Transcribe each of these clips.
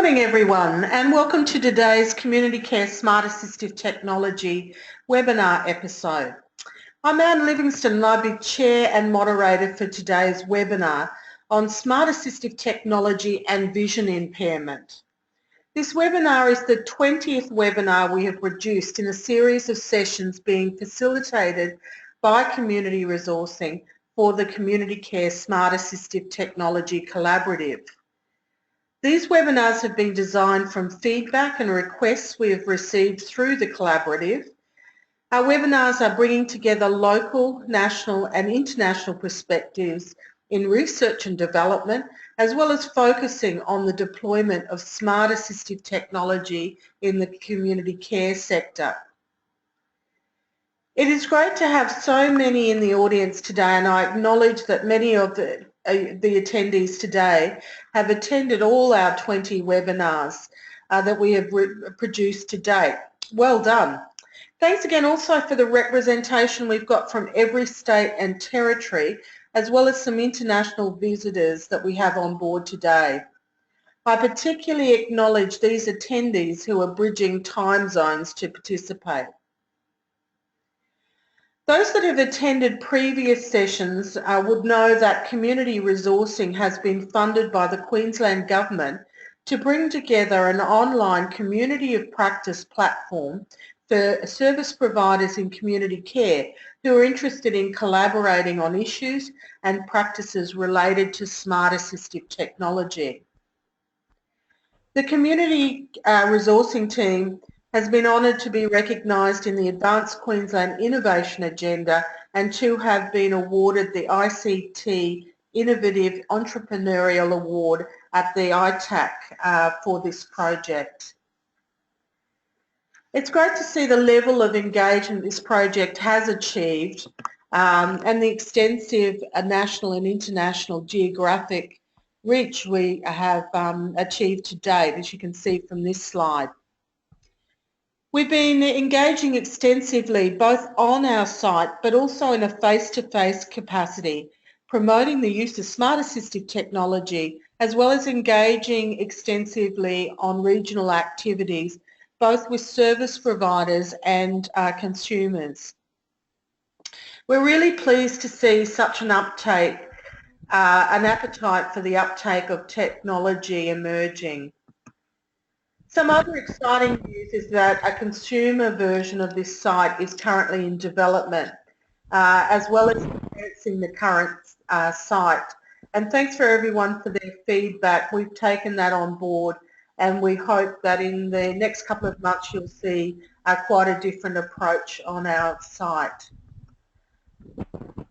morning everyone, and welcome to today's Community Care Smart Assistive Technology webinar episode. I'm Anne Livingston and I'll be Chair and Moderator for today's webinar on Smart Assistive Technology and Vision Impairment. This webinar is the 20th webinar we have produced in a series of sessions being facilitated by Community Resourcing for the Community Care Smart Assistive Technology Collaborative. These webinars have been designed from feedback and requests we have received through the collaborative. Our webinars are bringing together local, national and international perspectives in research and development, as well as focusing on the deployment of smart assistive technology in the community care sector. It is great to have so many in the audience today, and I acknowledge that many of the attendees today have attended all our 20 webinars that we have produced to date. Well done. Thanks again also for the representation we've got from every state and territory, as well as some international visitors that we have on board today. I particularly acknowledge these attendees who are bridging time zones to participate. Those that have attended previous sessions would know that community resourcing has been funded by the Queensland Government to bring together an online community of practice platform for service providers in community care who are interested in collaborating on issues and practices related to smart assistive technology. The community resourcing team has been honoured to be recognised in the Advanced Queensland Innovation Agenda and to have been awarded the ICT Innovative Entrepreneurial Award at the ITAC for this project. It's great to see the level of engagement this project has achieved and the extensive national and international geographic reach we have achieved to date, as you can see from this slide. We've been engaging extensively both on our site but also in a face-to-face capacity, promoting the use of smart assistive technology, as well as engaging extensively on regional activities, both with service providers and consumers. We're really pleased to see such an uptake, an appetite for the uptake of technology emerging. Some other exciting news is that a consumer version of this site is currently in development, as well as enhancing the current site. And thanks for everyone for their feedback. We've taken that on board, and we hope that in the next couple of months you'll see quite a different approach on our site.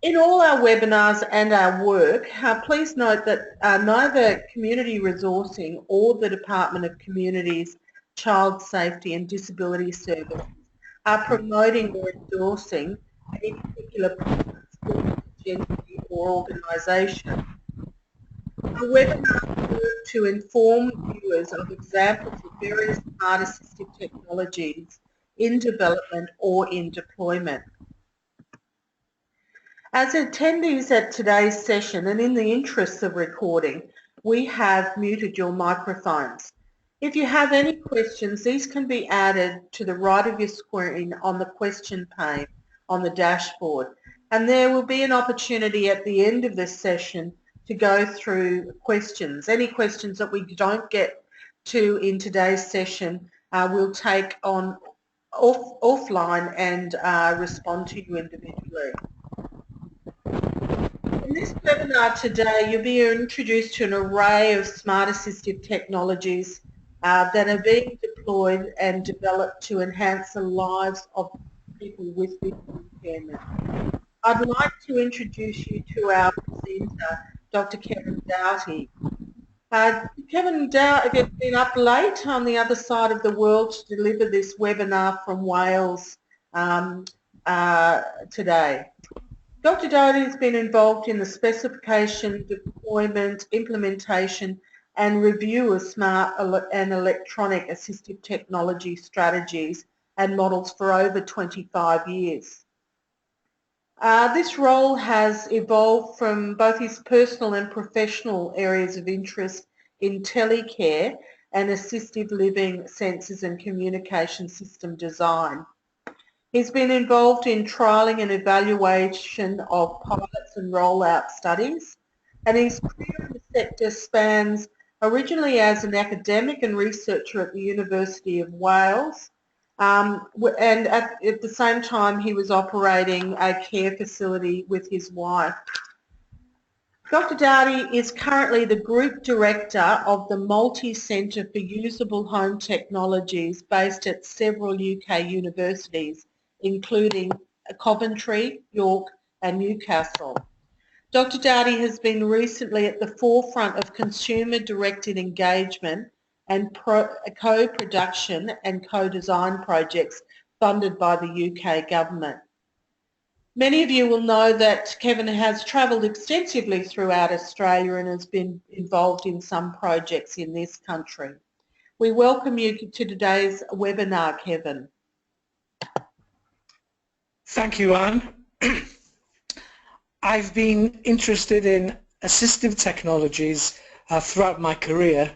In all our webinars and our work, please note that neither Community Resourcing or the Department of Communities, Child Safety and Disability Services are promoting or endorsing any particular person, agency or organisation. The webinar serves to inform viewers of examples of various smart assistive technologies in development or in deployment. As attendees at today's session, and in the interests of recording, we have muted your microphones. If you have any questions, these can be added to the right of your screen on the question pane on the dashboard. And there will be an opportunity at the end of this session to go through questions. Any questions that we don't get to in today's session, we'll take on offline and respond to you individually. In this webinar today, you'll be introduced to an array of smart assistive technologies that are being deployed and developed to enhance the lives of people with visual impairment. I'd like to introduce you to our presenter, Dr. Kevin Doughty. Kevin Doughty has been up late on the other side of the world to deliver this webinar from Wales today. Dr. Doughty has been involved in the specification, deployment, implementation and review of smart and electronic assistive technology strategies and models for over 25 years. This role has evolved from both his personal and professional areas of interest in telecare and assistive living sensors and communication system design. He's been involved in trialling and evaluation of pilots and rollout studies, and his career in the sector spans originally as an academic and researcher at the University of Wales, and at the same time he was operating a care facility with his wife. Dr. Doughty is currently the Group Director of the Multi-Centre for Usable Home Technologies based at several UK universities, including Coventry, York and Newcastle. Dr. Doughty has been recently at the forefront of consumer-directed engagement and co-production and co-design projects funded by the UK government. Many of you will know that Kevin has travelled extensively throughout Australia and has been involved in some projects in this country. We welcome you to today's webinar, Kevin. Thank you, Anne. I've been interested in assistive technologies throughout my career,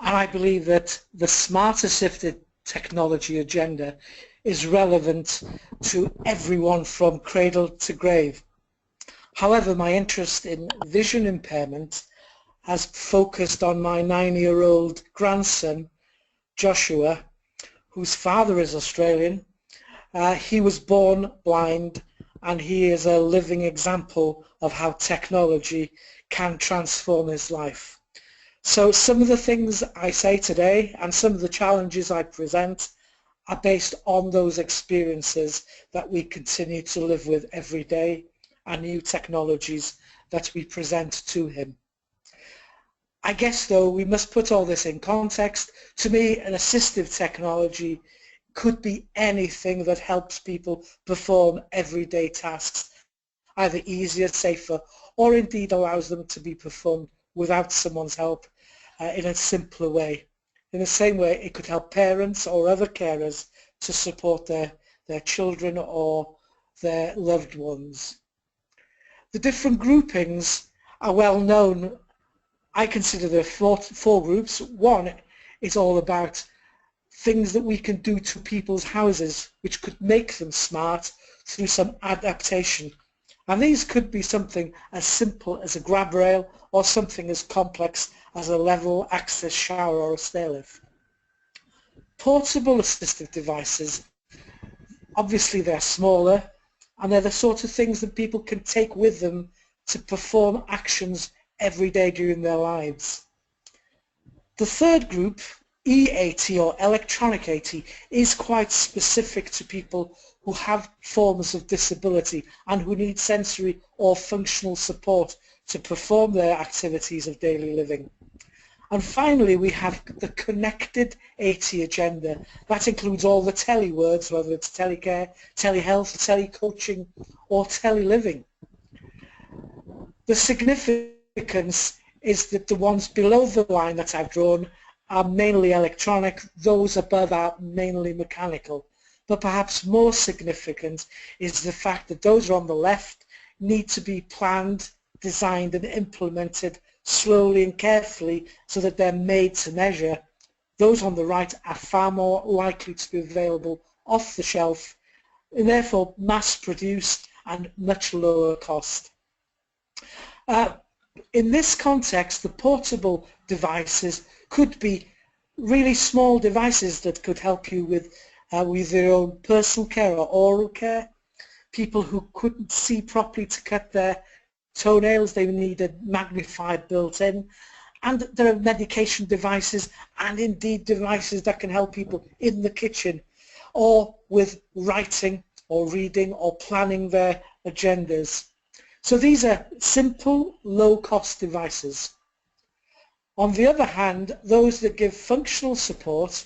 and I believe that the Smart Assistive Technology agenda is relevant to everyone from cradle to grave. However, my interest in vision impairment has focused on my 9-year-old grandson, Joshua, whose father is Australian. He was born blind, and he is a living example of how technology can transform his life. So some of the things I say today and some of the challenges I present are based on those experiences that we continue to live with every day and new technologies that we present to him. I guess though we must put all this in context. To me, an assistive technology could be anything that helps people perform everyday tasks, either easier, safer, or indeed allows them to be performed without someone's help in a simpler way. In the same way, it could help parents or other carers to support their children or their loved ones. The different groupings are well known. I consider there are four groups. One is all about things that we can do to people's houses which could make them smart through some adaptation. And these could be something as simple as a grab rail or something as complex as a level access shower or a stair lift. Portable assistive devices, obviously they're smaller and they're the sort of things that people can take with them to perform actions every day during their lives. The third group, EAT or electronic AT, is quite specific to people who have forms of disability and who need sensory or functional support to perform their activities of daily living. And finally, we have the connected AT agenda. That includes all the tele words, whether it's telecare, telehealth, telecoaching or teleliving. The significance is that the ones below the line that I've drawn are mainly electronic, those above are mainly mechanical. But perhaps more significant is the fact that those on the left need to be planned, designed and implemented slowly and carefully so that they're made to measure. Those on the right are far more likely to be available off the shelf and therefore mass produced and much lower cost. In this context, the portable devices could be really small devices that could help you with their own personal care or oral care. People who couldn't see properly to cut their toenails, they needed magnified built-in. And there are medication devices and indeed devices that can help people in the kitchen or with writing or reading or planning their agendas. So these are simple, low-cost devices. On the other hand, those that give functional support,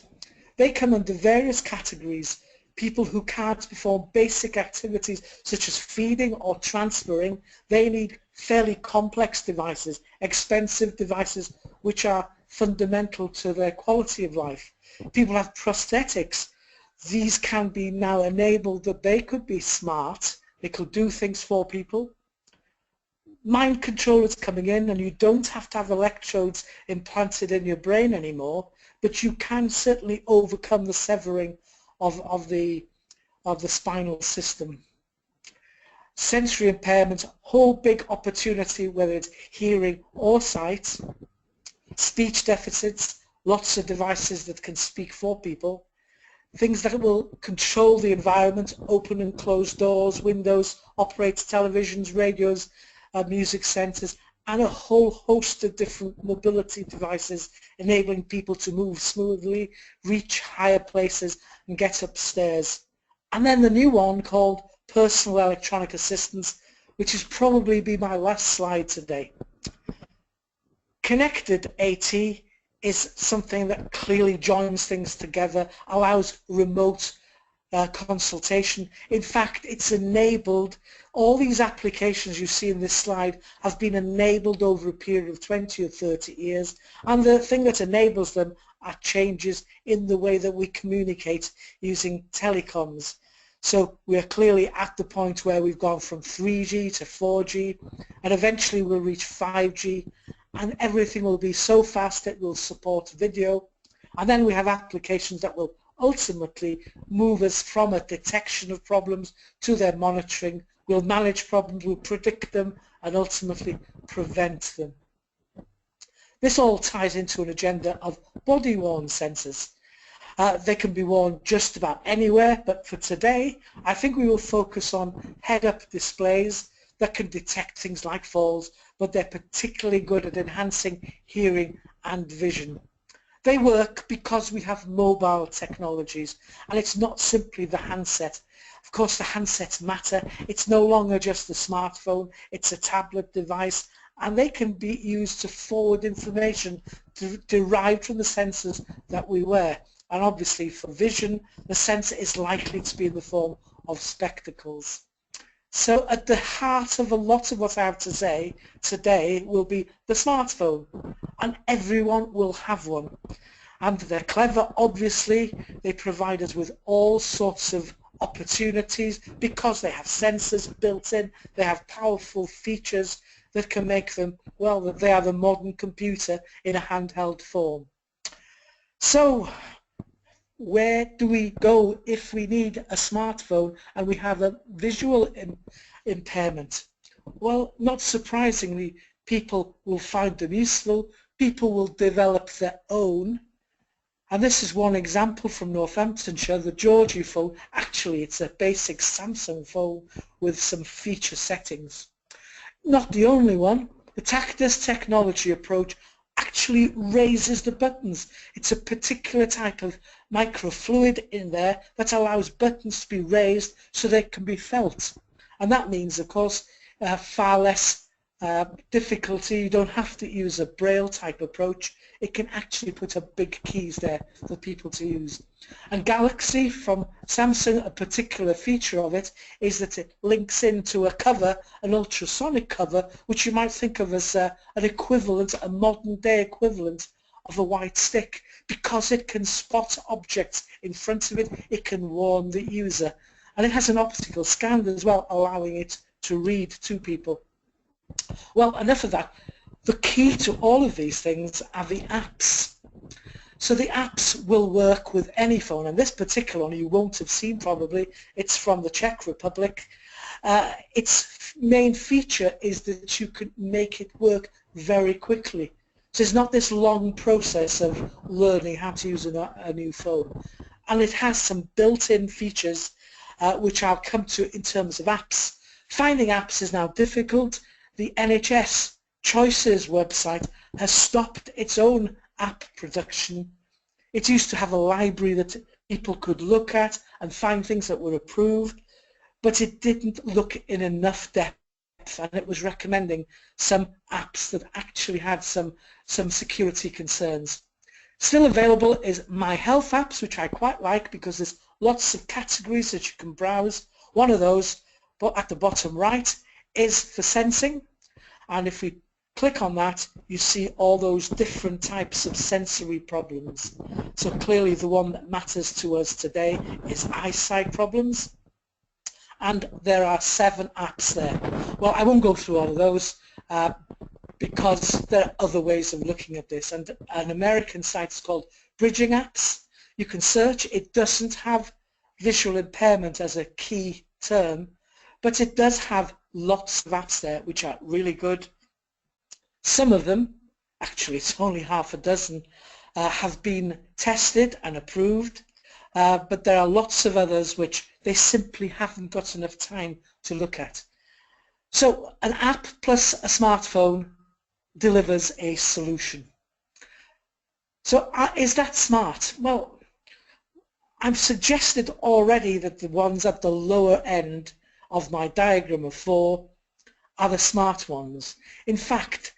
they come under various categories. People who can't perform basic activities such as feeding or transferring, they need fairly complex devices, expensive devices which are fundamental to their quality of life. People have prosthetics. These can be now enabled that they could be smart, they could do things for people. mind control is coming in, and you don't have to have electrodes implanted in your brain anymore, but you can certainly overcome the severing of the spinal system. Sensory impairment, whole big opportunity, whether it's hearing or sight. Speech deficits, lots of devices that can speak for people. Things that will control the environment, open and close doors, windows, operate televisions, radios, music centres, and a whole host of different mobility devices enabling people to move smoothly, reach higher places and get upstairs. And then the new one called personal electronic assistance, which is probably be my last slide today. Connected AT is something that clearly joins things together, allows remote consultation. In fact, it's enabled, all these applications you see in this slide have been enabled over a period of 20 or 30 years, and the thing that enables them are changes in the way that we communicate using telecoms. So we're clearly at the point where we've gone from 3G to 4G, and eventually we'll reach 5G, and everything will be so fast it will support video. And then we have applications that will ultimately move us from a detection of problems to their monitoring. We'll manage problems, we'll predict them, and ultimately prevent them. This all ties into an agenda of body-worn sensors. They can be worn just about anywhere, but for today I think we will focus on head-up displays that can detect things like falls, but they're particularly good at enhancing hearing and vision. They work because we have mobile technologies, and it's not simply the handset. Of course the handsets matter. It's no longer just a smartphone, it's a tablet device, and they can be used to forward information derived from the sensors that we wear. And obviously for vision, the sensor is likely to be in the form of spectacles. So at the heart of a lot of what I have to say today will be the smartphone, and everyone will have one. And they're clever, obviously. They provide us with all sorts of opportunities because they have sensors built in, they have powerful features that can make them, well, they are the modern computer in a handheld form. So where do we go if we need a smartphone and we have a visual impairment? Well, not surprisingly, people will find them useful, people will develop their own, and this is one example from Northamptonshire, the Georgie phone. Actually, it's a basic Samsung phone with some feature settings. Not the only one. The Tactus technology approach actually raises the buttons. It's a particular type of microfluid in there that allows buttons to be raised so they can be felt. And that means, of course, far less difficulty. You don't have to use a braille type approach. It can actually put up big keys there for people to use. And Galaxy from Samsung, a particular feature of it is that it links into a cover, an ultrasonic cover, which you might think of as an equivalent, a modern day equivalent of a white stick. Because it can spot objects in front of it, it can warn the user. And it has an optical scan as well, allowing it to read to people. Well, enough of that. The key to all of these things are the apps. So the apps will work with any phone, and this particular one you won't have seen probably. It's from the Czech Republic. Its main feature is that you can make it work very quickly. So it's not this long process of learning how to use a new phone. And it has some built-in features which I'll come to in terms of apps. Finding apps is now difficult. The NHS Choices website has stopped its own app production. It used to have a library that people could look at and find things that were approved, but it didn't look in enough depth, and it was recommending some apps that actually had some security concerns. Still available is My Health apps, which I quite like because there's lots of categories that you can browse. One of those, but at the bottom right, is for sensing, and if we click on that, you see all those different types of sensory problems. So clearly the one that matters to us today is eyesight problems, and there are 7 apps there. Well, I won't go through all of those. because there are other ways of looking at this. And an American site is called Bridging Apps. You can search. It doesn't have visual impairment as a key term, but it does have lots of apps there which are really good. Some of them, actually it's only half a dozen, have been tested and approved, but there are lots of others which they simply haven't got enough time to look at. So an app plus a smartphone delivers a solution. So is that smart? Well, I've suggested already that the ones at the lower end of my diagram of 4 are the smart ones. In fact,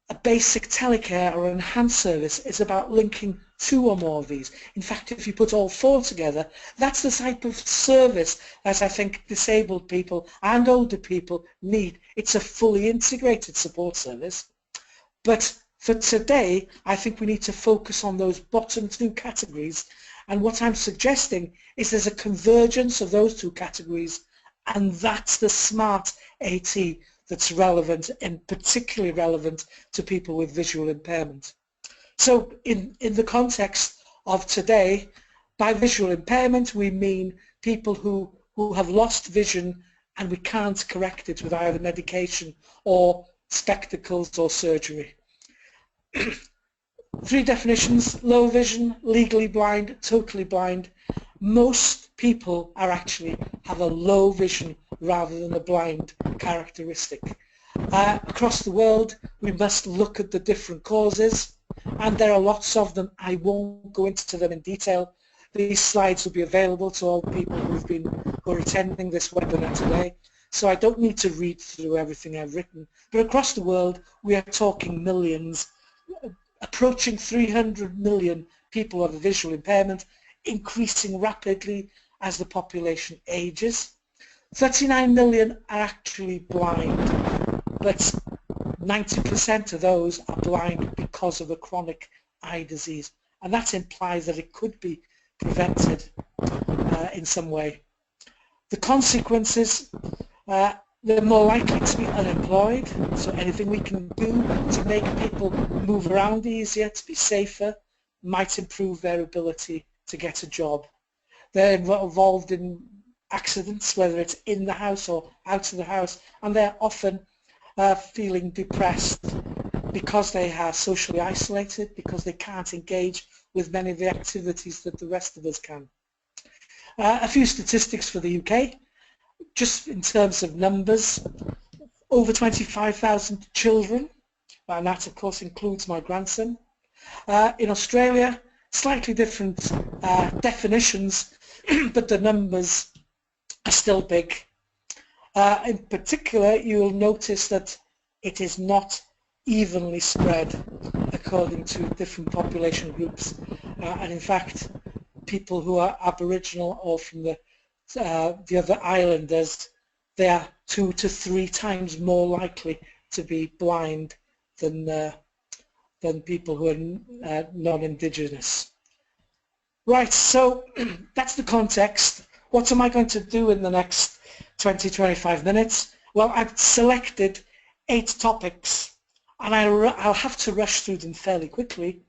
a basic telecare or enhanced service is about linking 2 or more of these. In fact, if you put all 4 together, that's the type of service that I think disabled people and older people need. It's a fully integrated support service. But for today, I think we need to focus on those bottom 2 categories. And what I'm suggesting is there's a convergence of those 2 categories, and that's the smart AT that's relevant, and particularly relevant to people with visual impairment. So in the context of today, by visual impairment we mean people who have lost vision and we can't correct it with either medication or spectacles or surgery. 3 definitions: low vision, legally blind, totally blind. Most people have a low vision rather than a blind characteristic. Across the world we must look at the different causes, and there are lots of them. I won't go into them in detail. These slides will be available to all people who are attending this webinar today, so I don't need to read through everything I've written. But across the world we are talking millions, approaching 300 million people have a visual impairment, increasing rapidly as the population ages. 39 million are actually blind, but 90% of those are blind because of a chronic eye disease, and that implies that it could be prevented in some way. The consequences, they're more likely to be unemployed, so anything we can do to make people move around easier, to be safer, might improve their ability to get a job. They're involved in accidents, whether it's in the house or out of the house, and they're often feeling depressed because they are socially isolated, because they can't engage with many of the activities that the rest of us can. A few statistics for the UK. Just in terms of numbers, over 25,000 children, and that of course includes my grandson. In Australia, slightly different definitions, but the numbers are still big. In particular, you will notice that it is not evenly spread according to different population groups, and in fact people who are Aboriginal or from the other islanders, they are 2 to 3 times more likely to be blind than people who are non-Indigenous. Right, so that's the context. What am I going to do in the next 20-25 minutes? Well, I've selected 8 topics, and I'll have to rush through them fairly quickly,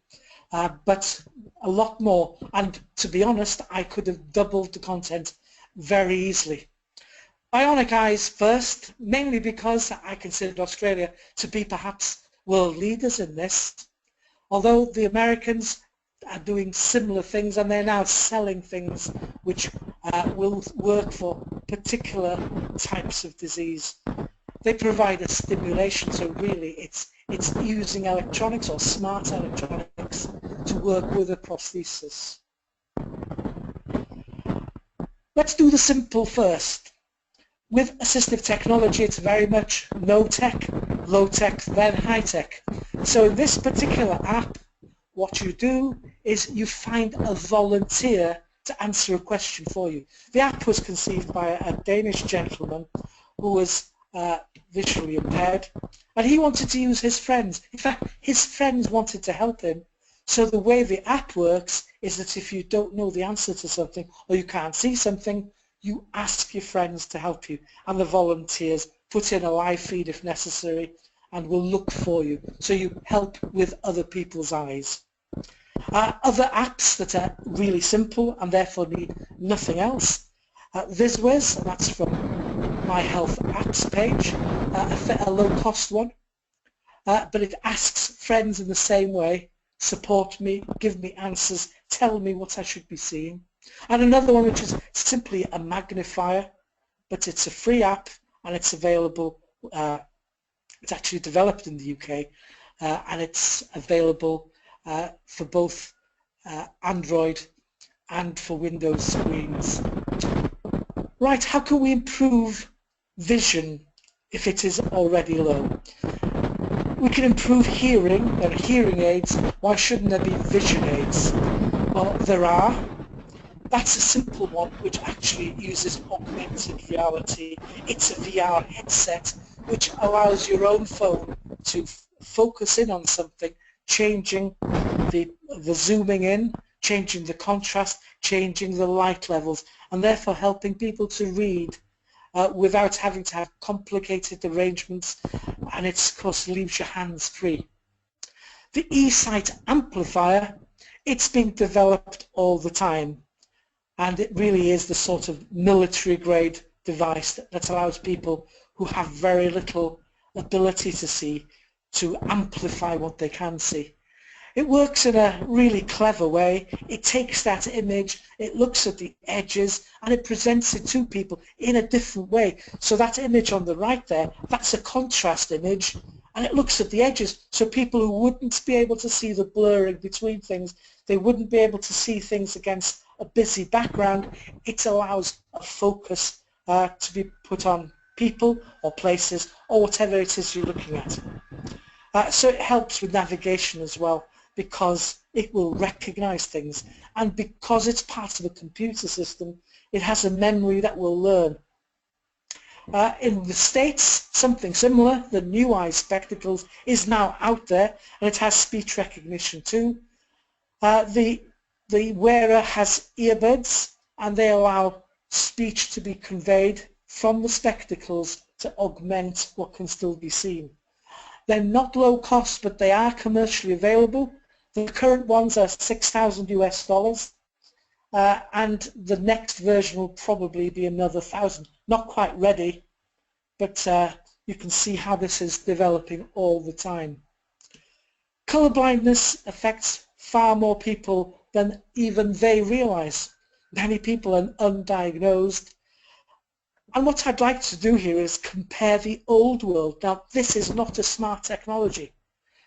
but a lot more, and to be honest, I could have doubled the content very easily. Bionic eyes first, mainly because I consider Australia to be perhaps world leaders in this, although the Americans are doing similar things, and they're now selling things which will work for particular types of disease. They provide a stimulation, so really it's using electronics or smart electronics to work with a prosthesis. Let's do the simple first. With assistive technology, it's very much no tech, low tech, then high tech. So in this particular app, what you do is you find a volunteer to answer a question for you. The app was conceived by a Danish gentleman who was visually impaired, and he wanted to use his friends. In fact, his friends wanted to help him. So the way the app works is that if you don't know the answer to something or you can't see something, you ask your friends to help you, and the volunteers put in a live feed if necessary, and will look for you, so you help with other people's eyes. Other apps that are really simple and therefore need nothing else. VisWiz, and that's from My Health Apps page, a low-cost one, but it asks friends in the same way, support me, give me answers, tell me what I should be seeing. And another one which is simply a magnifier, but it's a free app and it's available, it's actually developed in the UK, and it's available for both Android and for Windows screens. Right, how can we improve vision if it is already low? We can improve hearing. There are hearing aids. Why shouldn't there be vision aids? Well, there are. That's a simple one which actually uses augmented reality. It's a VR headset which allows your own phone to focus in on something, changing the zooming in, changing the contrast, changing the light levels, and therefore helping people to read without having to have complicated arrangements, and it of course leaves your hands free. The eSight amplifier, it's being developed all the time, and it really is the sort of military grade device that allows people who have very little ability to see to amplify what they can see. It works in a really clever way. It takes that image, it looks at the edges, and it presents it to people in a different way. So that image on the right there, that's a contrast image, and it looks at the edges. So people who wouldn't be able to see the blurring between things, they wouldn't be able to see things against a busy background, it allows a focus to be put on people or places or whatever it is you're looking at. So it helps with navigation as well, because it will recognize things, and because it's part of a computer system, it has a memory that will learn. In the States, something similar, the New Eye spectacles, is now out there, and it has speech recognition too. The wearer has earbuds, and they allow speech to be conveyed from the spectacles to augment what can still be seen. They're not low cost, but they are commercially available. The current ones are $6,000 US, and the next version will probably be another 1,000. Not quite ready, but you can see how this is developing all the time. Colour blindness affects far more people than even they realise. Many people are undiagnosed. And what I'd like to do here is compare the old world. Now, this is not a smart technology.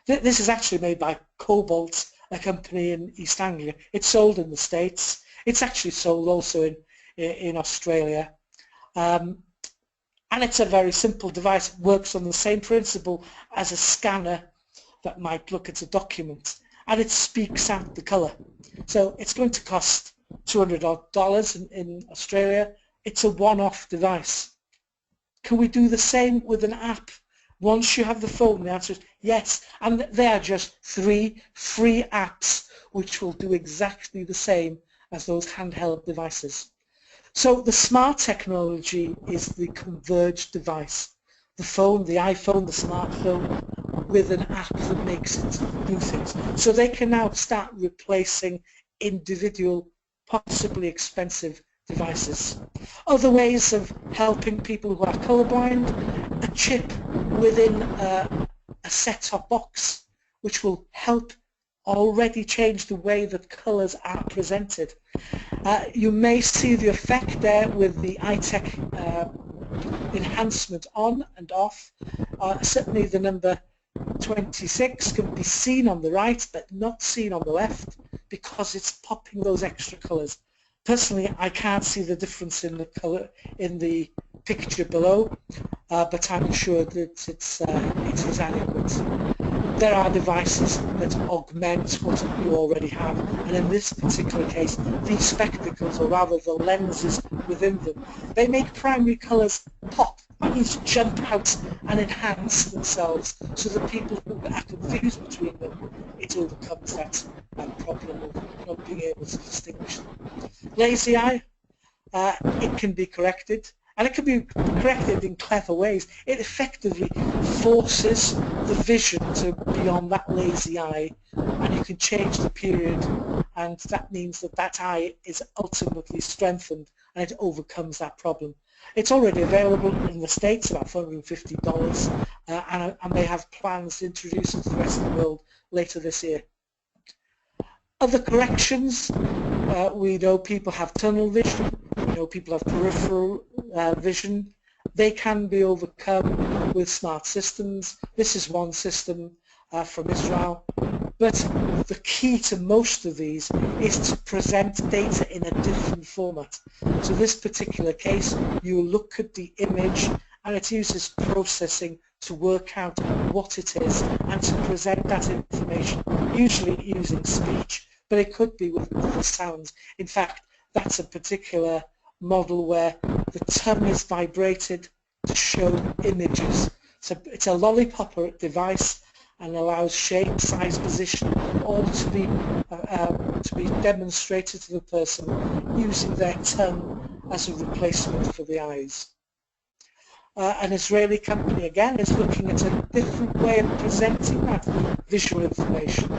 This is actually made by Cobalt, a company in East Anglia. It's sold in the States. It's actually sold also in Australia. And it's a very simple device. It works on the same principle as a scanner that might look at a document. And it speaks out the colour. So it's going to cost $200 in Australia. It's a one-off device. Can we do the same with an app? Once you have the phone, the answer is yes. And they are just 3 free apps which will do exactly the same as those handheld devices. So the smart technology is the converged device. The phone, the iPhone, the smartphone, with an app that makes it do things. So they can now start replacing individual, possibly expensive devices. Other ways of helping people who are colorblind, a chip within a set-top box which will help already change the way that colors are presented. You may see the effect there with the iTech enhancement on and off. Certainly the number 26 can be seen on the right but not seen on the left because it's popping those extra colors. Personally, I can't see the difference in the color in the picture below, but I'm sure that it is adequate. There are devices that augment what you already have, and in this particular case, these spectacles, or rather the lenses within them, they make primary colors pop, that means jump out and enhance themselves, so that people who are confused between them, it overcomes that problem of not being able to distinguish them. Lazy eye, it can be corrected. And it can be corrected in clever ways. It effectively forces the vision to be on that lazy eye, and you can change the period, and that means that that eye is ultimately strengthened and it overcomes that problem. It's already available in the States, about $450, and they have plans to introduce it to the rest of the world later this year. Other corrections, we know people have tunnel vision, we know people have peripheral vision. They can be overcome with smart systems. This is one system from Israel. But the key to most of these is to present data in a different format. So this particular case, you look at the image and it uses processing to work out what it is and to present that information, usually using speech, but it could be with other sounds. In fact, that's a particular model where the tongue is vibrated to show images. So it's a lollipop device and allows shape, size, position, all to be demonstrated to the person using their tongue as a replacement for the eyes. An Israeli company again is looking at a different way of presenting that visual information,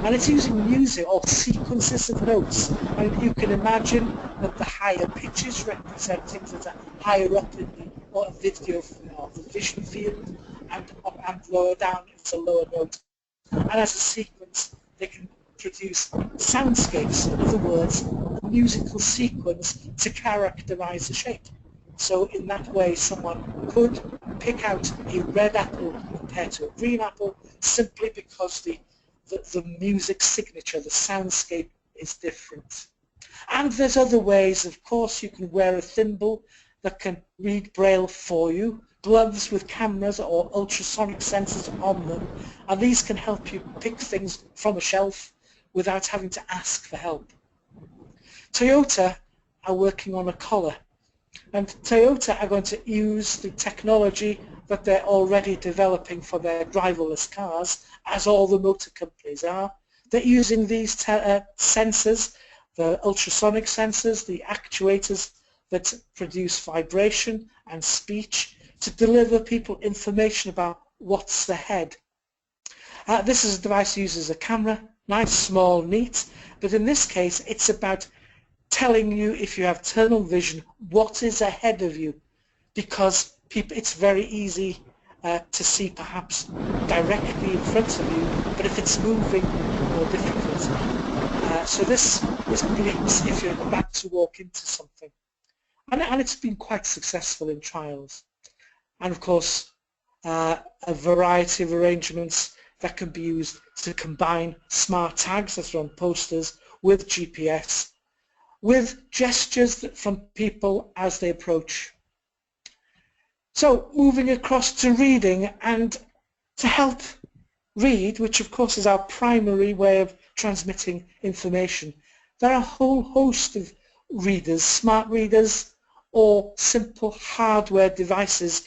and it's using music or sequences of notes. And you can imagine that the higher pitches represent things that are higher up in the video of the vision field, and lower down it's a lower note. And as a sequence, they can produce soundscapes, in other words, a musical sequence to characterize the shape. So in that way, someone could pick out a red apple compared to a green apple simply because the music signature, the soundscape is different. And there's other ways, of course. You can wear a thimble that can read Braille for you, gloves with cameras or ultrasonic sensors on them, and these can help you pick things from a shelf without having to ask for help. Toyota are working on a collar, and Toyota are going to use the technology that they're already developing for their driverless cars, as all the motor companies are. They're using these sensors, the ultrasonic sensors, the actuators that produce vibration and speech, to deliver people information about what's ahead. This is a device that uses a camera, nice, small, neat, but in this case it's about telling you, if you have tunnel vision, what is ahead of you, because it's very easy to see perhaps directly in front of you, but if it's moving, more difficult. So this is great if you're about to walk into something. And it's been quite successful in trials. And of course, a variety of arrangements that can be used to combine smart tags that are on posters with GPS, with gestures from people as they approach. So moving across to reading, and to help read, which of course is our primary way of transmitting information, there are a whole host of readers, smart readers, or simple hardware devices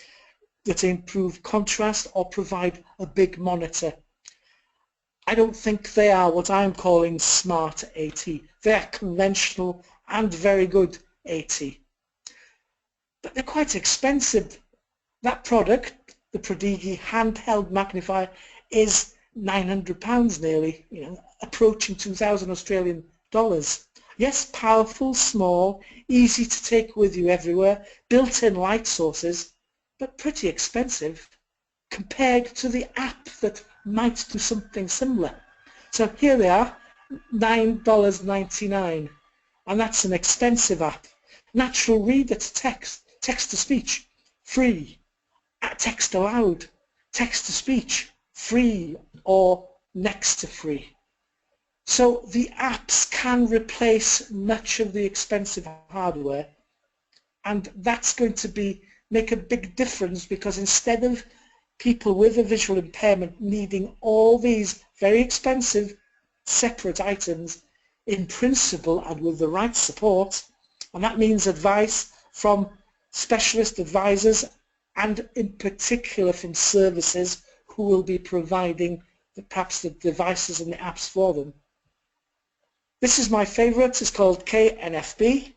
that improve contrast or provide a big monitor. I don't think they are what I'm calling smart AT. They are conventional and very good AT. But they're quite expensive. That product, the Prodigi handheld magnifier, is £900 nearly, approaching 2,000 Australian dollars. Yes, powerful, small, easy to take with you everywhere, built-in light sources, but pretty expensive compared to the app that might do something similar. So here they are, $9.99, and that's an expensive app. Natural reader to text, text to speech, free. Text aloud, text to speech, free or next to free. So the apps can replace much of the expensive hardware, and that's going to make a big difference, because instead of people with a visual impairment needing all these very expensive separate items, in principle and with the right support, and that means advice from specialist advisors and in particular from services who will be providing perhaps the devices and the apps for them. This is my favorite. It's called KNFB,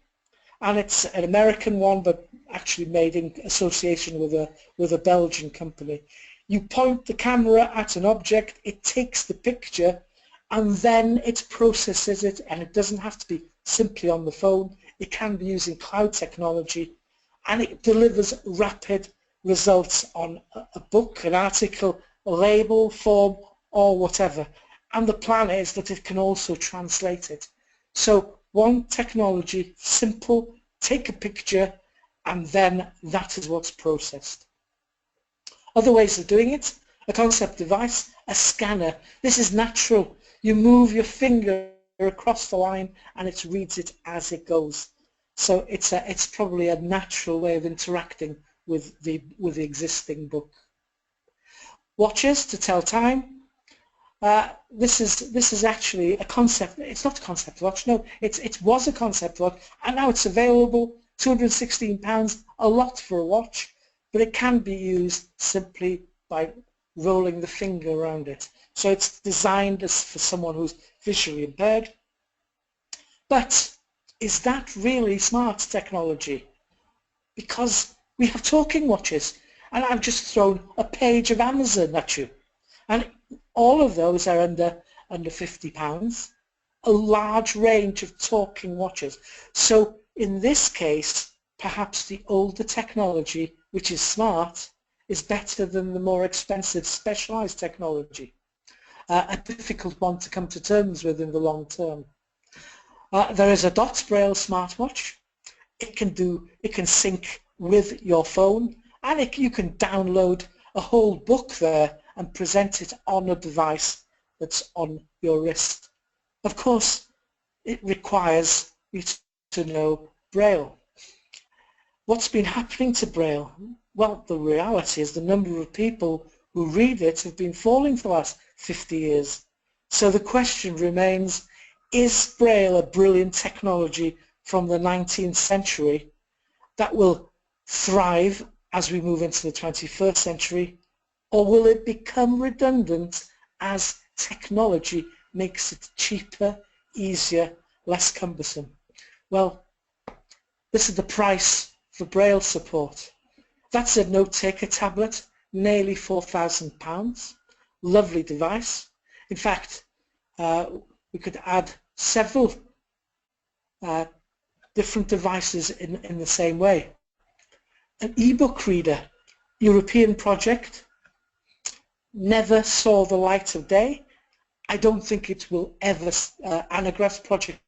and it's an American one, but actually made in association with a Belgian company. You point the camera at an object, it takes the picture, and then it processes it, and it doesn't have to be simply on the phone. It can be using cloud technology, and it delivers rapid results on a book, an article, a label, form, or whatever. And the plan is that it can also translate it. So one technology, simple, take a picture, and then that is what's processed. Other ways of doing it: a concept device, a scanner. This is natural. You move your finger across the line and it reads it as it goes. So it's probably a natural way of interacting with the existing book. Watches to tell time. This is actually a concept. It's not a concept watch. No, it was a concept watch, and now it's available. £216, a lot for a watch, but it can be used simply by rolling the finger around it. So it's designed for someone who's visually impaired. But is that really smart technology? Because we have talking watches, and I've just thrown a page of Amazon at you, and all of those are under £50. A large range of talking watches. So in this case, perhaps the older technology, which is smart, is better than the more expensive specialized technology. A difficult one to come to terms with in the long term. There is a dot braille smartwatch. It can sync with your phone, and you can download a whole book there and present it on a device that's on your wrist. Of course, it requires you to know braille. What's been happening to braille? Well, the reality is the number of people who read it have been falling for the last 50 years. So the question remains, is braille a brilliant technology from the 19th century that will thrive as we move into the 21st century, or will it become redundant as technology makes it cheaper, easier, less cumbersome? Well, this is the price for braille support. That's a note-taker tablet, nearly £4,000. Lovely device. In fact, we could add several different devices in the same way. An e-book reader, European project, never saw the light of day. I don't think it will ever, Anagraph's project,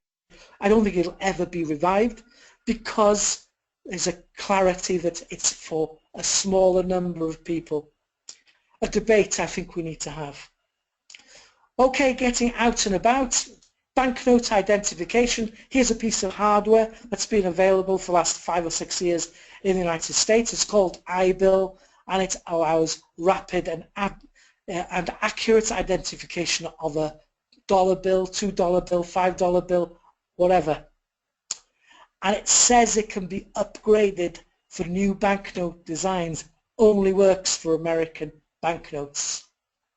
I don't think it'll ever be revived, because there's a clarity that it's for a smaller number of people. A debate I think we need to have. Okay, getting out and about. Banknote identification. Here's a piece of hardware that's been available for the last 5 or 6 years in the United States. It's called iBill, and it allows rapid and accurate identification of a dollar bill, $2 bill, $5 bill, whatever. And it says it can be upgraded for new banknote designs. Only works for American banknotes.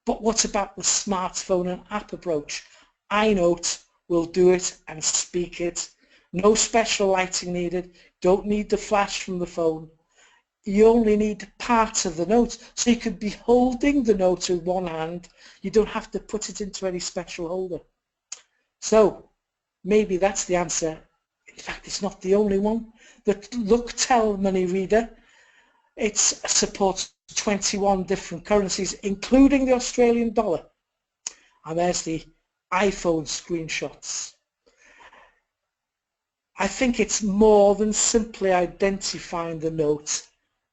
But what about the smartphone and app approach? iNote will do it and speak it. No special lighting needed. Don't need the flash from the phone. You only need part of the note, so you could be holding the note with one hand. You don't have to put it into any special holder. So maybe that's the answer. In fact, it's not the only one. The LookTel money reader, it supports 21 different currencies, including the Australian dollar. And there's the iPhone screenshots. I think it's more than simply identifying the note.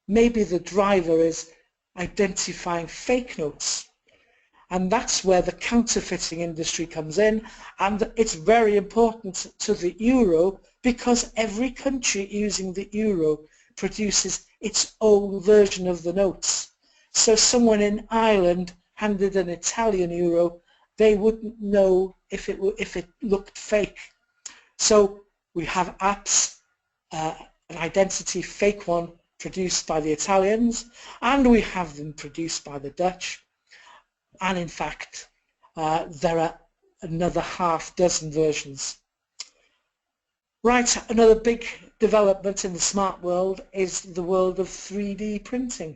Maybe the driver is identifying fake notes. And that's where the counterfeiting industry comes in, and it's very important to the euro because every country using the euro produces its own version of the notes. So someone in Ireland handed an Italian euro, they wouldn't know if it looked fake. So we have apps, an identity fake one produced by the Italians, and we have them produced by the Dutch. And in fact, there are another half dozen versions. Right, another big development in the smart world is the world of 3D printing.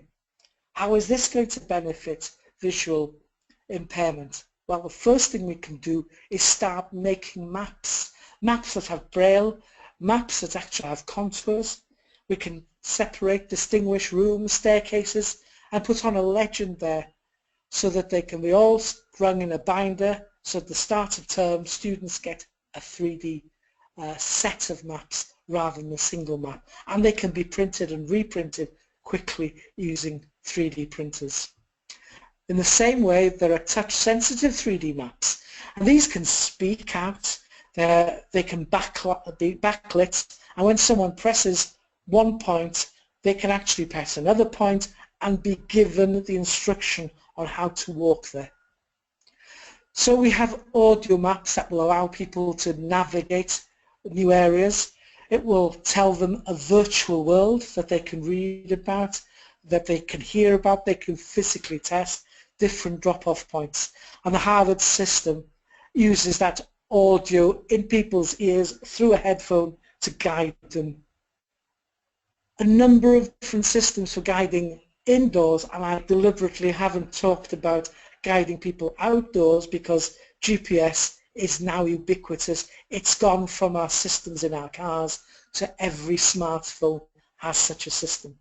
How is this going to benefit visual impairment? Well, the first thing we can do is start making maps. Maps that have braille, maps that actually have contours. We can separate, distinguish rooms, staircases, and put on a legend there so that they can be all strung in a binder, so at the start of term students get a 3D set of maps rather than a single map, and they can be printed and reprinted quickly using 3D printers. In the same way, there are touch-sensitive 3D maps, and these can speak out, they can be backlit, and when someone presses one point, they can actually press another point and be given the instruction on how to walk there. So we have audio maps that will allow people to navigate new areas. It will tell them a virtual world that they can read about, that they can hear about, they can physically test different drop-off points. And the Harvard system uses that audio in people's ears through a headphone to guide them. A number of different systems for guiding indoors, and I deliberately haven't talked about guiding people outdoors because GPS is now ubiquitous. It's gone from our systems in our cars to every smartphone has such a system.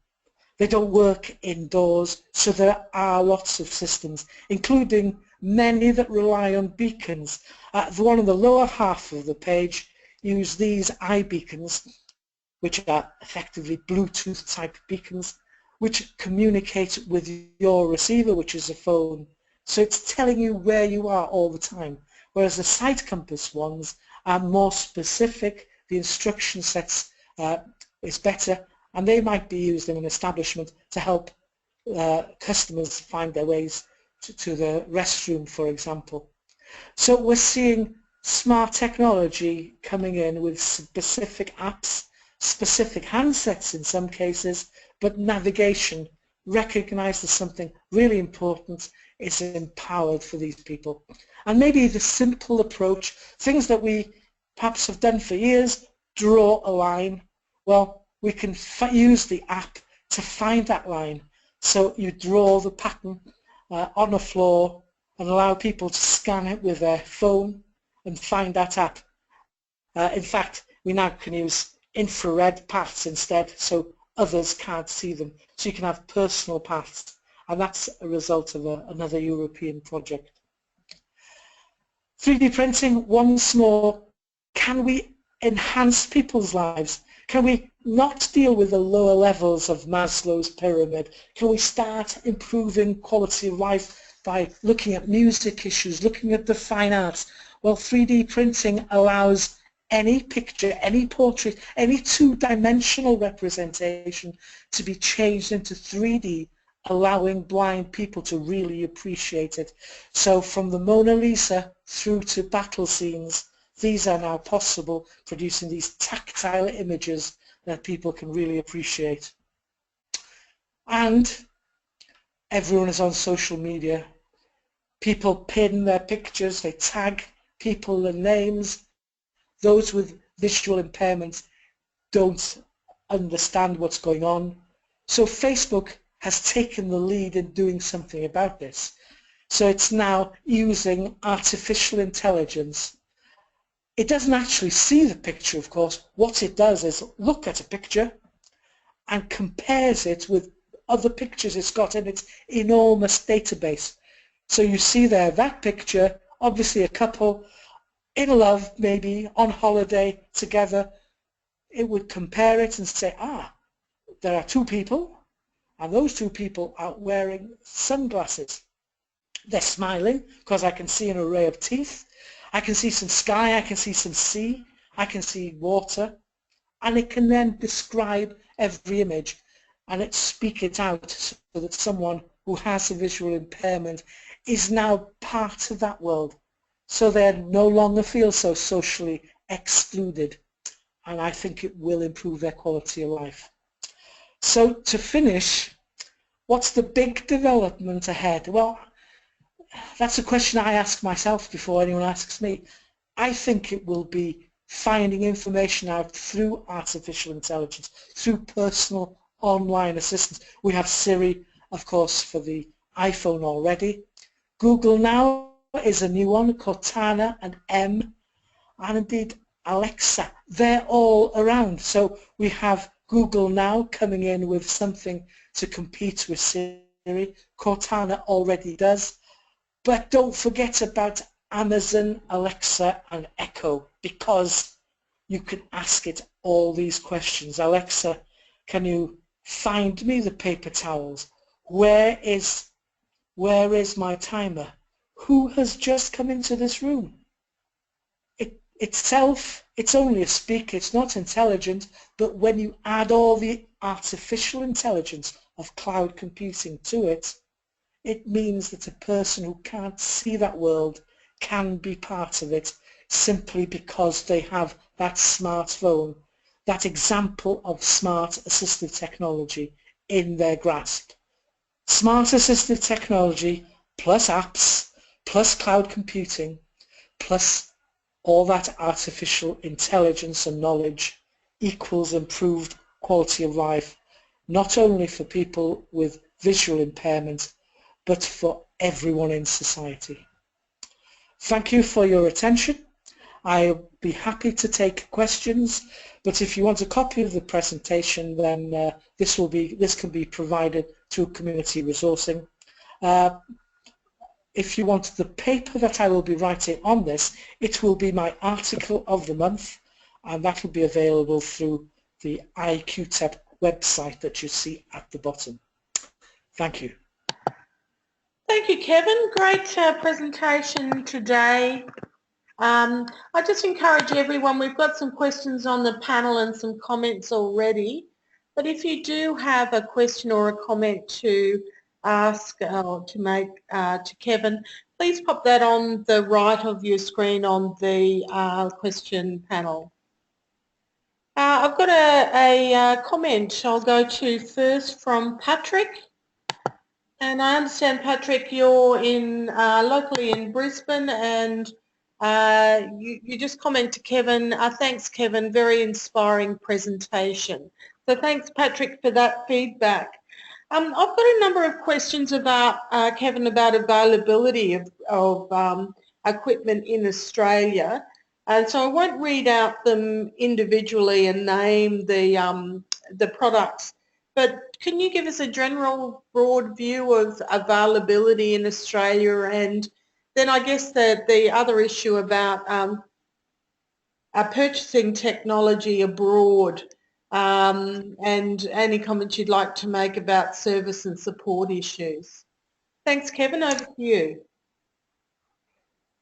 They don't work indoors, so there are lots of systems, including many that rely on beacons. The one on the lower half of the page use these iBeacons, which are effectively Bluetooth type beacons, which communicate with your receiver, which is a phone. So it's telling you where you are all the time. Whereas the sight compass ones are more specific, the instruction sets is better, and they might be used in an establishment to help customers find their ways to the restroom, for example. So we're seeing smart technology coming in with specific apps, specific handsets in some cases, but navigation, recognized as something really important, is empowered for these people. And maybe the simple approach, things that we perhaps have done for years, draw a line, well, we can use the app to find that line. So you draw the pattern on a floor and allow people to scan it with their phone and find that app. In fact, we now can use infrared paths instead, so others can't see them. So you can have personal paths, and that's a result of another European project. 3D printing, once more, can we enhance people's lives? Can we not deal with the lower levels of Maslow's pyramid? Can we start improving quality of life by looking at music issues, looking at the fine arts? Well, 3D printing allows any picture, any portrait, any two-dimensional representation to be changed into 3D, allowing blind people to really appreciate it. So from the Mona Lisa through to battle scenes, these are now possible, producing these tactile images that people can really appreciate. And everyone is on social media. People pin their pictures, they tag people and names. Those with visual impairments don't understand what's going on. So Facebook has taken the lead in doing something about this. So it's now using artificial intelligence. It doesn't actually see the picture, of course. What it does is look at a picture and compares it with other pictures it's got in its enormous database. So you see there that picture, obviously a couple in love, maybe on holiday together. It would compare it and say, there are two people, and those two people are wearing sunglasses. They're smiling because I can see an array of teeth. I can see some sky, I can see some sea, I can see water, and it can then describe every image and it speak it out so that someone who has a visual impairment is now part of that world. So they no longer feel so socially excluded, and I think it will improve their quality of life. So to finish, what's the big development ahead? Well, that's a question I ask myself before anyone asks me. I think it will be finding information out through artificial intelligence, through personal online assistants. We have Siri, of course, for the iPhone already. Google Now is a new one, Cortana and M, and indeed Alexa. They're all around. So we have Google Now coming in with something to compete with Siri. Cortana already does. But don't forget about Amazon, Alexa and Echo, because you can ask it all these questions. Alexa, can you find me the paper towels? Where is my timer? Who has just come into this room? It's only a speaker, it's not intelligent, but when you add all the artificial intelligence of cloud computing to it, it means that a person who can't see that world can be part of it simply because they have that smartphone, that example of smart assistive technology in their grasp. Smart assistive technology plus apps, plus cloud computing, plus all that artificial intelligence and knowledge equals improved quality of life, not only for people with visual impairment, but for everyone in society. Thank you for your attention. I'll be happy to take questions, but if you want a copy of the presentation, then this can be provided through community resourcing. If you want the paper that I will be writing on this, it will be my article of the month, and that will be available through the IQTEP website that you see at the bottom. Thank you. Thank you, Kevin. Great presentation today. I just encourage everyone, we've got some questions on the panel and some comments already, but if you do have a question or a comment to ask or to make to Kevin, please pop that on the right of your screen on the question panel. I've got a comment I'll go to first from Patrick. And I understand, Patrick, you're locally in Brisbane, and you just comment to Kevin. Thanks, Kevin. Very inspiring presentation. So thanks, Patrick, for that feedback. I've got a number of questions about Kevin, about availability of equipment in Australia, and so I won't read out them individually and name the products. But can you give us a general broad view of availability in Australia, and then I guess the other issue about purchasing technology abroad, and any comments you'd like to make about service and support issues. Thanks, Kevin. Over to you.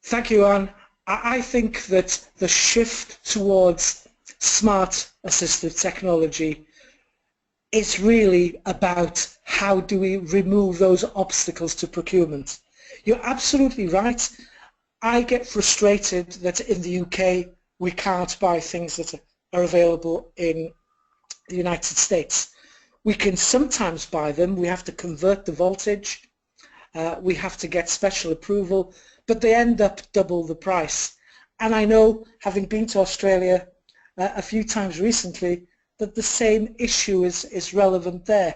Thank you, Anne. I think that the shift towards smart assistive technology is really about how do we remove those obstacles to procurement. You're absolutely right. I get frustrated that in the UK we can't buy things that are available in the United States. We can sometimes buy them, we have to convert the voltage, we have to get special approval, but they end up double the price. And I know, having been to Australia a few times recently, that the same issue is relevant there.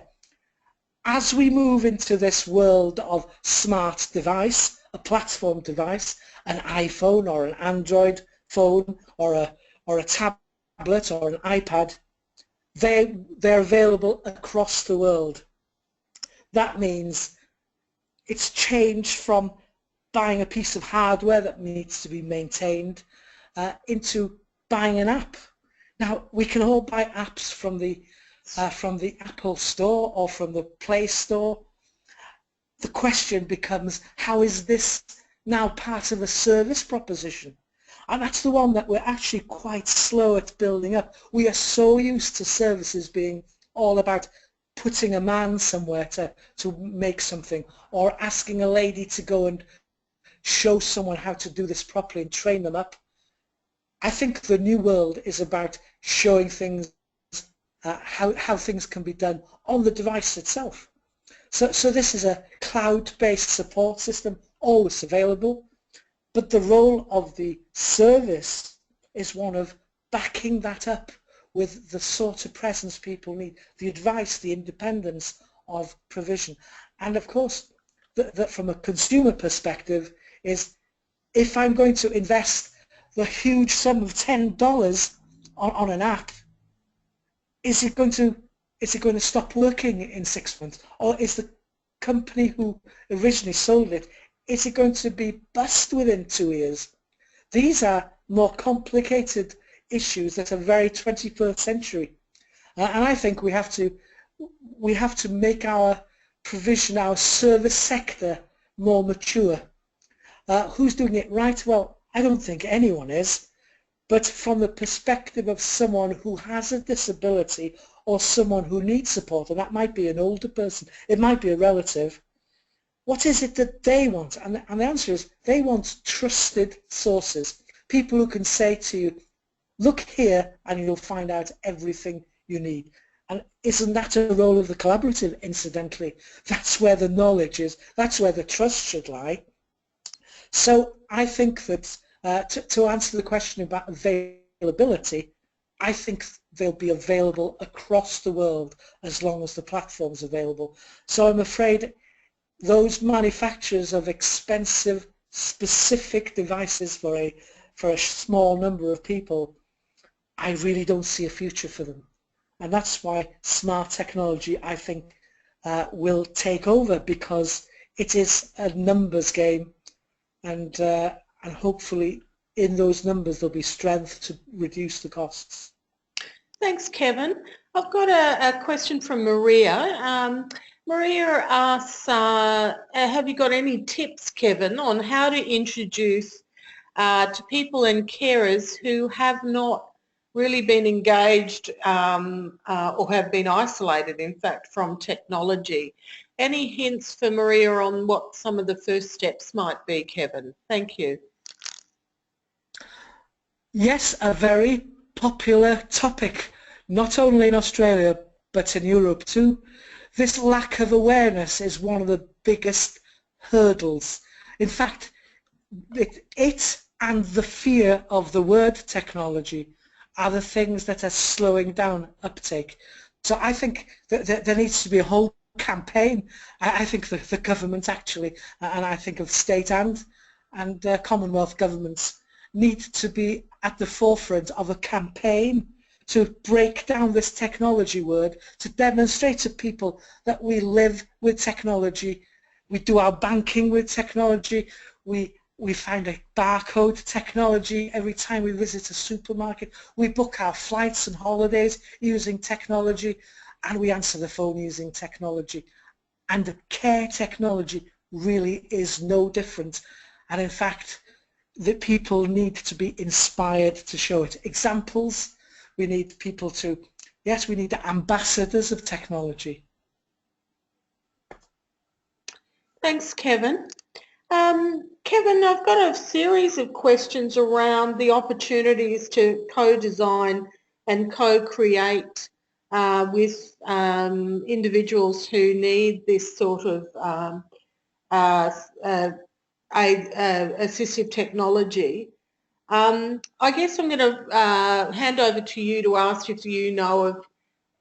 As we move into this world of smart device, a platform device, an iPhone or an Android phone or a tablet or an iPad, they're available across the world. That means it's changed from buying a piece of hardware that needs to be maintained into buying an app. Now, we can all buy apps from the Apple Store or from the Play Store. The question becomes, how is this now part of a service proposition? And that's the one that we're actually quite slow at building up. We are so used to services being all about putting a man somewhere to make something, or asking a lady to go and show someone how to do this properly and train them up. I think the new world is about showing things, how things can be done on the device itself. So this is a cloud-based support system, always available, but the role of the service is one of backing that up with the sort of presence people need, the advice, the independence of provision. And of course, that from a consumer perspective is, if I'm going to invest the huge sum of $10 on an app, is it going to stop working in 6 months? Or is the company who originally sold it, is it going to be bust within 2 years? These are more complicated issues that are very 21st century. And I think we have to make our provision, our service sector more mature. Who's doing it right? Well, I don't think anyone is. But from the perspective of someone who has a disability or someone who needs support, and that might be an older person, it might be a relative, what is it that they want? And the answer is they want trusted sources, people who can say to you, look here and you'll find out everything you need. And isn't that a role of the collaborative, incidentally? That's where the knowledge is, that's where the trust should lie. So I think that to answer the question about availability, I think they'll be available across the world as long as the platform's available. So I'm afraid those manufacturers of expensive, specific devices for a small number of people, I really don't see a future for them. And that's why smart technology, I think, will take over, because it is a numbers game, and hopefully in those numbers there'll be strength to reduce the costs. Thanks, Kevin. I've got a question from Maria. Maria asks, have you got any tips, Kevin, on how to introduce to people and carers who have not really been engaged or have been isolated, in fact, from technology? Any hints for Maria on what some of the first steps might be, Kevin? Thank you. Yes, a very popular topic, not only in Australia but in Europe too. This lack of awareness is one of the biggest hurdles. In fact, it and the fear of the word technology are the things that are slowing down uptake. So I think that there needs to be a whole campaign. I think the government actually, and I think of state and Commonwealth governments, need to be at the forefront of a campaign to break down this technology word, to demonstrate to people that we live with technology, we do our banking with technology, we find a barcode technology every time we visit a supermarket, we book our flights and holidays using technology, and we answer the phone using technology. And the care technology really is no different. And in fact, the people need to be inspired to show it. Examples, we need people to, yes, we need ambassadors of technology. Thanks, Kevin. Kevin, I've got a series of questions around the opportunities to co-design and co-create with individuals who need this sort of assistive technology. I guess I'm going to hand over to you to ask if you know of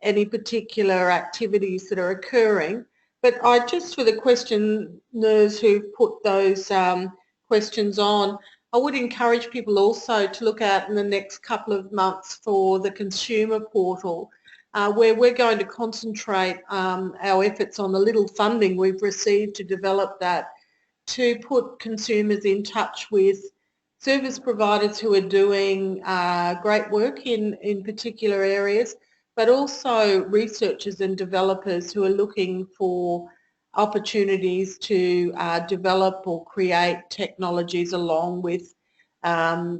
any particular activities that are occurring. But I just, for the questioners who put those questions on, I would encourage people also to look out in the next couple of months for the consumer portal, where we're going to concentrate our efforts on the little funding we've received to develop that, to put consumers in touch with service providers who are doing great work in particular areas, but also researchers and developers who are looking for opportunities to develop or create technologies along with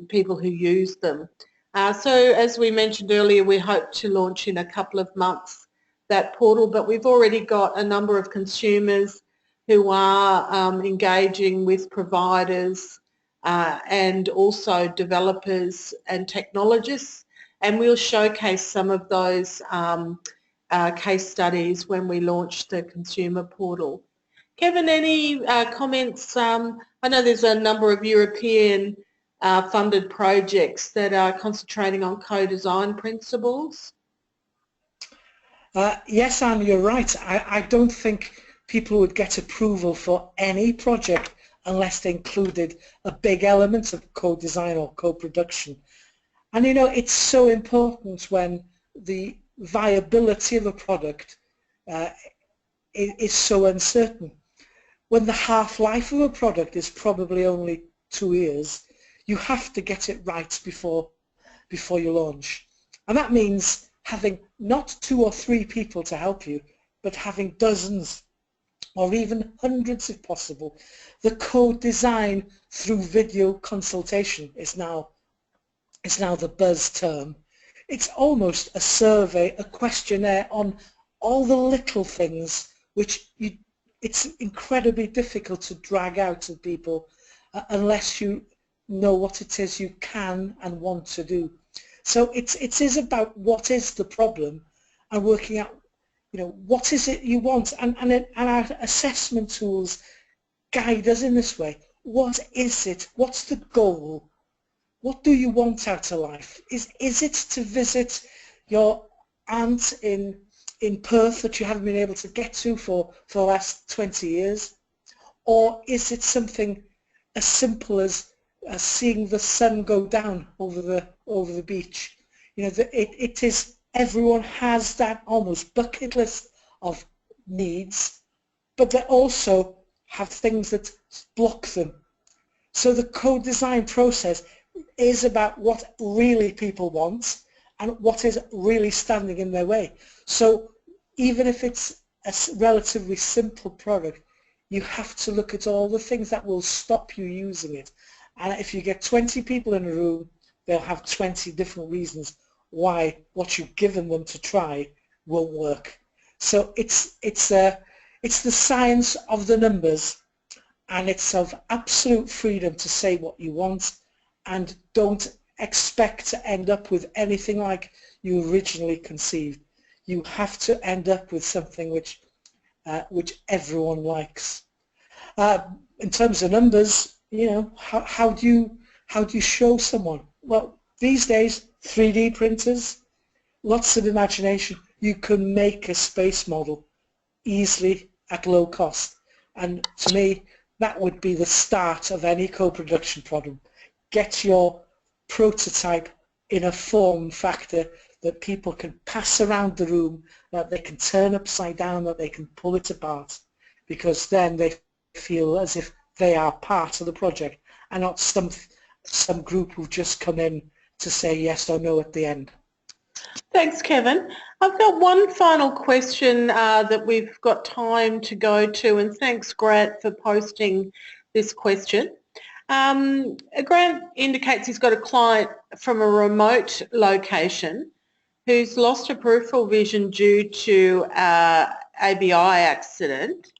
people who use them. So as we mentioned earlier, we hope to launch in a couple of months that portal, but we've already got a number of consumers who are engaging with providers and also developers and technologists, and we'll showcase some of those case studies when we launch the consumer portal. Kevin, any comments? I know there's a number of European funded projects that are concentrating on co-design principles? Yes, Anne, you're right. I don't think people would get approval for any project unless they included a big element of co-design or co-production. And you know, it's so important when the viability of a product is so uncertain. When the half-life of a product is probably only 2 years, you have to get it right before you launch. And that means having not 2 or 3 people to help you, but having dozens or even hundreds if possible. The co-design through video consultation is now the buzz term. It's almost a survey, a questionnaire on all the little things which it's incredibly difficult to drag out of people unless you know what it is you can and want to do. So it is about what is the problem and working out, you know, what is it you want, and our assessment tools guide us in this way. What is it? What's the goal? What do you want out of life? Is it to visit your aunt in Perth that you haven't been able to get to for the last 20 years? Or is it something as simple as seeing the sun go down over the beach? You know, it is, everyone has that almost bucket list of needs, but they also have things that block them. So the co-design process is about what really people want and what is really standing in their way. So even if it's a relatively simple product, you have to look at all the things that will stop you using it. And if you get 20 people in a room, they'll have 20 different reasons why what you've given them to try won't work. So it's the science of the numbers, and it's of absolute freedom to say what you want, and don't expect to end up with anything like you originally conceived. You have to end up with something which everyone likes. In terms of numbers, you know, how do you show someone? Well, these days, 3D printers, lots of imagination. You can make a space model easily at low cost, and to me, that would be the start of any co-production problem. Get your prototype in a form factor that people can pass around the room, that they can turn upside down, that they can pull it apart, because then they feel as if they are part of the project and not some group who've just come in to say yes or no at the end. Thanks, Kevin. I've got one final question that we've got time to go to, and thanks, Grant, for posting this question. Grant indicates he's got a client from a remote location who's lost her peripheral vision due to ABI accident.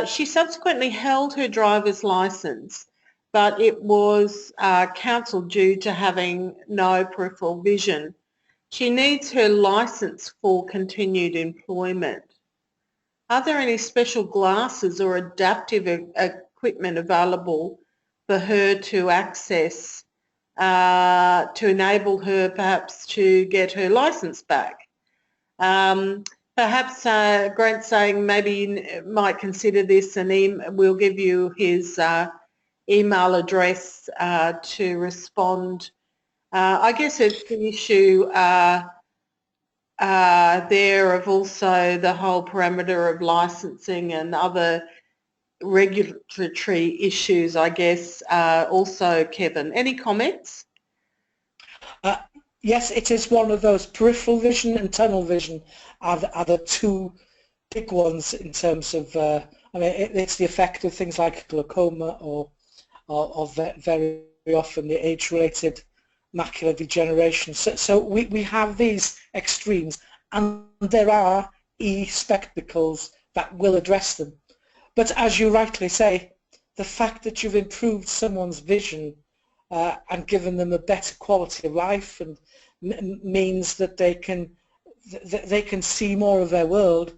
She subsequently held her driver's licence, but it was cancelled due to having no peripheral vision. She needs her licence for continued employment. Are there any special glasses or adaptive equipment available for her to access to enable her perhaps to get her licence back? Perhaps Grant's saying maybe you might consider this, and we'll give you his email address to respond. I guess it's the issue there of also the whole parameter of licensing and other regulatory issues, I guess, also, Kevin. Any comments? Yes, it is one of those. Peripheral vision and tunnel vision are the two big ones in terms of, I mean, it's the effect of things like glaucoma or very often the age-related macular degeneration. So we have these extremes, and there are e-spectacles that will address them. But as you rightly say, the fact that you've improved someone's vision and given them a better quality of life and means that they can see more of their world,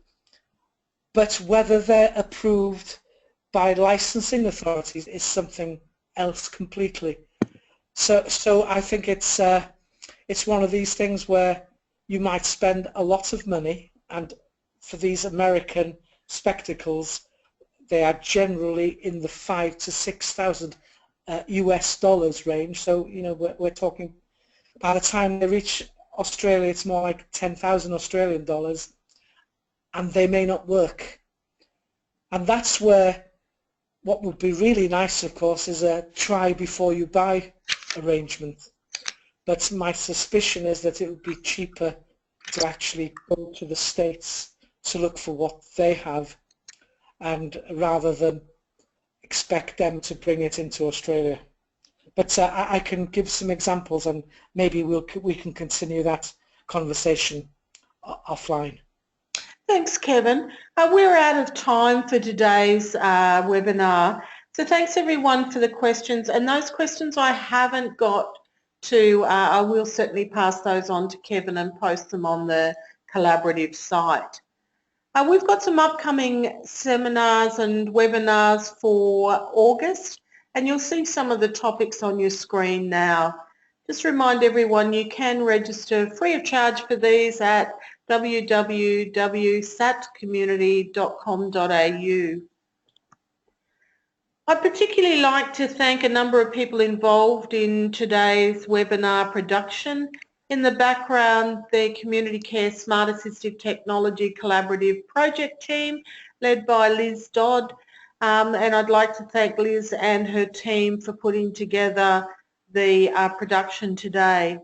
but whether they're approved by licensing authorities is something else completely. So I think it's one of these things where you might spend a lot of money, and for these American spectacles, they are generally in the 5,000 to 6,000 US dollars range. So you know we're talking, by the time they reach Australia, it's more like 10,000 Australian dollars, and they may not work. And that's where what would be really nice, of course, is a try before you buy arrangement. But my suspicion is that it would be cheaper to actually go to the States to look for what they have, and rather than expect them to bring it into Australia. But I can give some examples, and maybe we can continue that conversation offline. Thanks, Kevin. We're out of time for today's webinar. So thanks everyone for the questions, and those questions I haven't got to, I will certainly pass those on to Kevin and post them on the collaborative site. We've got some upcoming seminars and webinars for August, and you'll see some of the topics on your screen now. Just remind everyone you can register free of charge for these at www.satcommunity.com.au. I'd particularly like to thank a number of people involved in today's webinar production. In the background, the Community Care Smart Assistive Technology Collaborative Project Team led by Liz Dodd, and I'd like to thank Liz and her team for putting together the production today.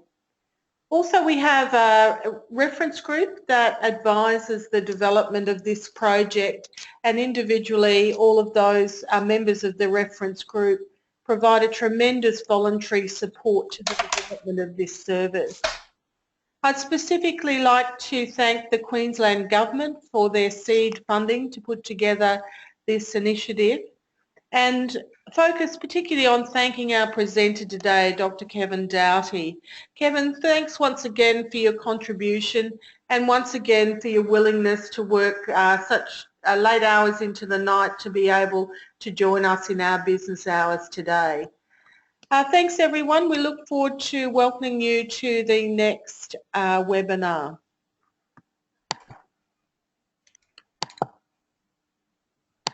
Also, we have a reference group that advises the development of this project, and individually all of those members of the reference group provide a tremendous voluntary support to the development of this service. I'd specifically like to thank the Queensland Government for their seed funding to put together this initiative, and focus particularly on thanking our presenter today, Dr. Kevin Doughty. Kevin, thanks once again for your contribution, and once again for your willingness to work such late hours into the night to be able to join us in our business hours today. Thanks everyone. We look forward to welcoming you to the next webinar.